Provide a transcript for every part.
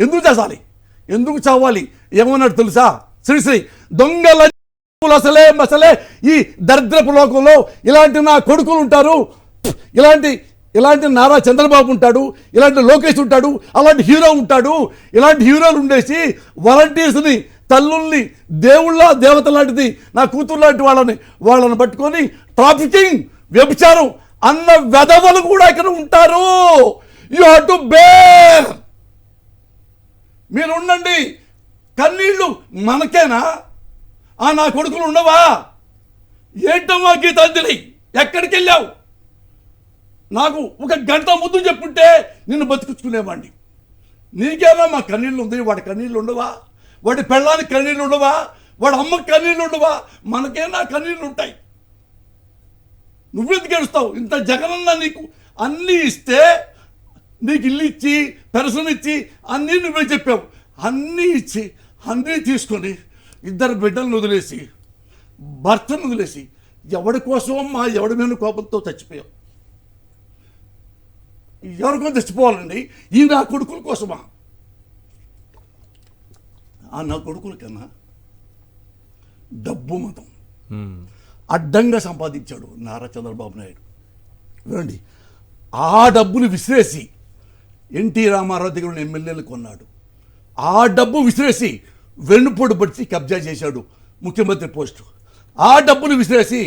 ఎందుకు చేసాలి, ఎందుకు చావాలి? ఏమన్నాడు తెలుసా? శ్రీశ్రీ దొంగల అసలే ఈ దరిద్రపు లోకంలో ఇలాంటి నా కొడుకులు ఉంటారు, ఇలాంటి నారా చంద్రబాబు ఉంటాడు, ఇలాంటి లోకేష్ ఉంటాడు, అలాంటి హీరో ఉంటాడు. ఇలాంటి హీరోలు ఉండేసి వాలంటీర్స్ని, తల్లుల్ని దేవుళ్ళ దేవత లాంటిది నా కూతురు లాంటి వాళ్ళని పట్టుకొని ట్రాఫికింగ్, వ్యభిచారం అన్న వెధవలు కూడా ఇక్కడ ఉంటారు. You have to bear. మీరు ఉండండి. కన్నీళ్ళు మనకేనా? నా కొడుకులు ఉండవా? ఏంటమ్మా గీతాంజలి, ఎక్కడికి వెళ్ళావు? నాకు ఒక గంట ముందు చెప్పుంటే నిన్ను బతికించుకునేవాడిని. నీకేనా మా కన్నీళ్ళు ఉంది? వాడి కన్నీళ్ళు ఉండవా? వాడి పెళ్ళానికి కన్నీళ్ళు ఉండవా? వాడి అమ్మకి కన్నీళ్ళు ఉండవా? మనకేనా కన్నీళ్ళు ఉంటాయి? నువ్వెందుకు ఏడుస్తావు? ఇంత జగనన్న నీకు అన్నీ ఇస్తే, నీకు ఇల్లు ఇచ్చి పెన్షన్ ఇచ్చి అన్నీ నువ్వే చెప్పావు. అన్నీ ఇచ్చి అన్నీ తీసుకొని 2 బిడ్డలను వదిలేసి, భర్తను వదిలేసి, ఎవడి కోసమమ్మా, ఎవడి మీద కోపంతో చచ్చిపోయావు? ఎవరికో చచ్చిపోవాలండి? ఈ నా కొడుకుల కోసమా? నా కొడుకుల కన్నా డబ్బు మతం అడ్డంగా సంపాదించాడు నారా చంద్రబాబు నాయుడు. వినండి, ఆ డబ్బులు విసిరేసి ఎన్టీ రామారావు దగ్గర ఉన్న ఎమ్మెల్యేలు కొన్నాడు. ఆ డబ్బు విసిరేసి వెన్నుపోటు పడిచి కబ్జా చేశాడు ముఖ్యమంత్రి పోస్టు. ఆ డబ్బులు విసిరేసి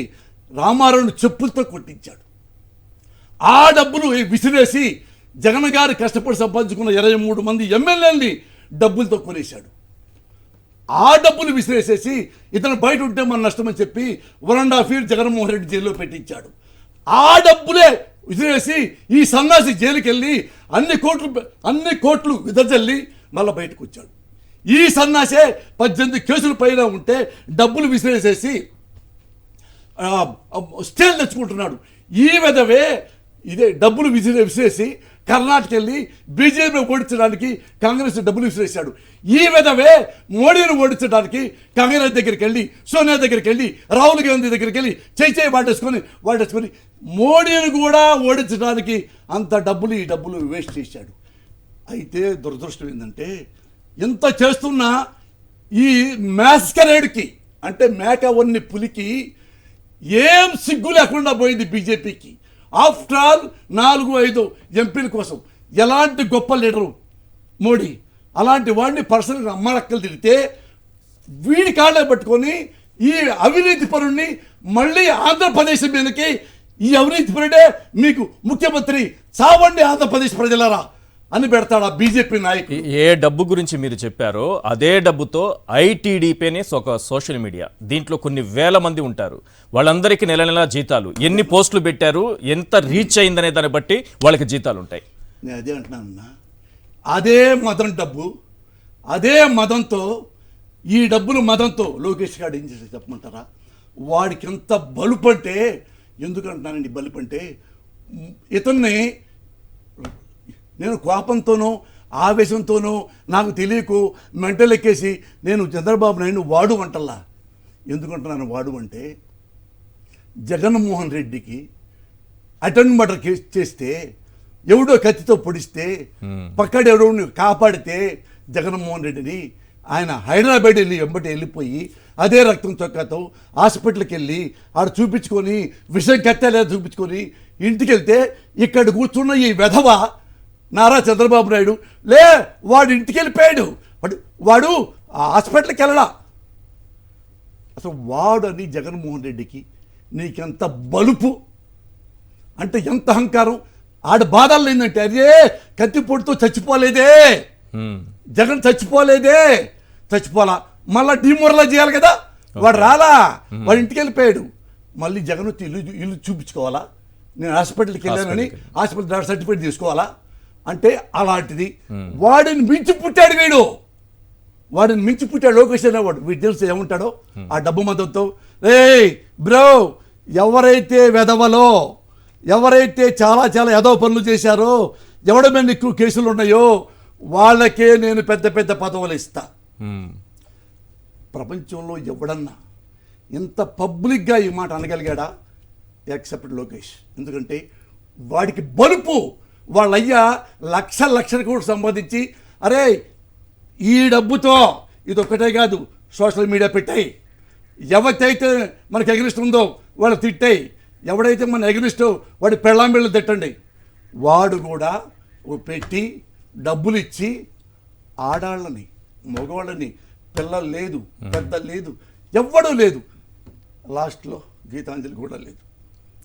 రామారావుని చెప్పులతో కొట్టించాడు. ఆ డబ్బులు విసిరేసి జగన్ గారు కష్టపడి సంపాదించుకున్న 23 మంది ఎమ్మెల్యేలని డబ్బులతో కొనేశాడు. ఆ డబ్బులు విసిరేసేసి ఇతను బయట ఉంటే మన నష్టమని చెప్పి 1.5 years జగన్మోహన్ రెడ్డి జైల్లో పెట్టించాడు. ఆ డబ్బులే విసిరేసి ఈ సన్నాసి జైలుకి వెళ్ళి అన్ని కోట్లు విదజల్లి మళ్ళీ బయటకు వచ్చాడు. ఈ సన్నాసే 18 కేసుల పైన ఉంటే డబ్బులు విసిరేసేసి స్టేలు తెచ్చుకుంటున్నాడు. ఈ విధవే ఇదే డబ్బులు విసిరేసి కర్ణాటక వెళ్ళి బీజేపీ ఓడించడానికి కాంగ్రెస్ డబ్బులు విసిరేశాడు. ఈ విధవే మోడీని ఓడించడానికి కాంగ్రెస్ దగ్గరికి వెళ్ళి, సోనియా దగ్గరికి వెళ్ళి, రాహుల్ గాంధీ దగ్గరికి వెళ్ళి చేయి వాటేసుకొని మోడీని కూడా ఓడించడానికి అంత డబ్బులు ఈ డబ్బులు వేస్ట్ చేశాడు. అయితే దురదృష్టం ఏంటంటే, ఇంత చేస్తున్న ఈ మ్యాస్కరేడ్కి, అంటే మేకవన్ని పులికి ఏం సిగ్గు లేకుండా పోయింది బీజేపీకి. ఆఫ్టర్ ఆల్ 4-5 ఎంపీల కోసం ఎలాంటి గొప్ప లీడరు మోడీ, అలాంటి వాడిని పర్సనల్గా అమ్మలక్కలు తిరిగితే వీడి కాళ్ళ పట్టుకొని ఈ అవినీతి పరుణ్ణి మళ్ళీ ఆంధ్రప్రదేశ్ మీదకి, ఈ అవినీతి పరుడే మీకు ముఖ్యమంత్రి, చావండి ఆంధ్రప్రదేశ్ ప్రజలరా అని పెడతాడు ఆ బీజేపీ నాయకుడు. ఏ డబ్బు గురించి మీరు చెప్పారో అదే డబ్బుతో ఐటీడీపీనే ఒక సోషల్ మీడియా, దీంట్లో కొన్ని వేల మంది ఉంటారు. వాళ్ళందరికీ నెల నెల జీతాలు, ఎన్ని పోస్టులు పెట్టారు, ఎంత రీచ్ అయిందనే దాన్ని బట్టి వాళ్ళకి జీతాలు ఉంటాయి. నేను అదే అంటున్నానన్నా, అదే మదం డబ్బు, అదే మదంతో, ఈ డబ్బులు మదంతో లోకేష్ గారు ఏం చేసి చెప్పమంటారా? వాడికి ఎంత బలుపంటే, ఎందుకంటున్నానండి బలుపంటే, ఇతన్ని నేను కోపంతోనో ఆవేశంతోనో నాకు తెలియకు మెంటల్ ఎక్కేసి నేను చంద్రబాబు నాయుడు వాడు అంటల్లా. ఎందుకంటున్నాను వాడు అంటే, జగన్మోహన్ రెడ్డికి అటెండ్ మర్డర్ కేసు చేస్తే, ఎవడో కత్తితో పొడిస్తే, పక్కడు ఎవడో కాపాడితే జగన్మోహన్ రెడ్డిని ఆయన హైదరాబాద్ వెళ్ళిపోయి అదే రక్తం చొక్కాతో హాస్పిటల్కి వెళ్ళి ఆడ చూపించుకొని విషయం కత్తలేదో చూపించుకొని ఇంటికి వెళ్తే, ఇక్కడ కూర్చున్న ఈ వెధవ నారా చంద్రబాబు నాయుడు వాడు ఇంటికి వెళ్ళిపోయాడు, వాడు హాస్పిటల్కి వెళ్ళడా. అసలు వాడని జగన్మోహన్ రెడ్డికి నీకెంత బలుపు అంటే, ఎంత అహంకారం. ఆడ బాధలు ఏంటంటే, అదే కత్తిపొడితో చచ్చిపోలేదే జగన్, చచ్చిపోలా, మళ్ళీ డిమోరలైజ్ చేయాలి కదా. వాడు రాలా, వాడు ఇంటికి వెళ్ళిపోయాడు. మళ్ళీ జగన్ వచ్చి ఇల్లు చూపించుకోవాలా, నేను హాస్పిటల్కి వెళ్ళానని హాస్పిటల్ సర్టిఫికేట్ తీసుకోవాలా అంటే అలాంటిది. వాడిని మించి పుట్టాడు వీడు, వాడిని మించి పుట్టాడు లోకేష్ అనేవాడు. వీడు తెలుసు ఏముంటాడో ఆ డబ్బు మతంతో. బ్రో, ఎవరైతే వెధవలో, ఎవరైతే చాలా చాలా ఎదవ పనులు చేశారో, ఎవడ మీద ఎక్కువ కేసులు ఉన్నాయో వాళ్ళకే నేను పెద్ద పెద్ద పదవులు ఇస్తా. ప్రపంచంలో ఎవడన్నా ఇంత పబ్లిక్గా ఈ మాట అనగలిగాడా? ఎక్సెప్ట్ లోకేష్. ఎందుకంటే వాడికి బలుపు. వాళ్ళయ్యా లక్షల కోట్లు సంపాదించి, అరే ఈ డబ్బుతో ఇది ఒక్కటే కాదు, సోషల్ మీడియా పెట్టాయి. ఎవరైతే మనకు ఎగనిస్ట్ ఉందో వాళ్ళు తిట్టాయి, ఎవడైతే మన ఎగనిస్టో వాడి పెళ్ళాంబిళ్ళు తిట్టండి. వాడు కూడా పెట్టి డబ్బులు ఇచ్చి ఆడాళ్ళని, మగవాళ్ళని, పిల్లలు లేదు, పెద్ద లేదు, ఎవ్వడూ లేదు, లాస్ట్లో గీతాంజలి కూడా లేదు.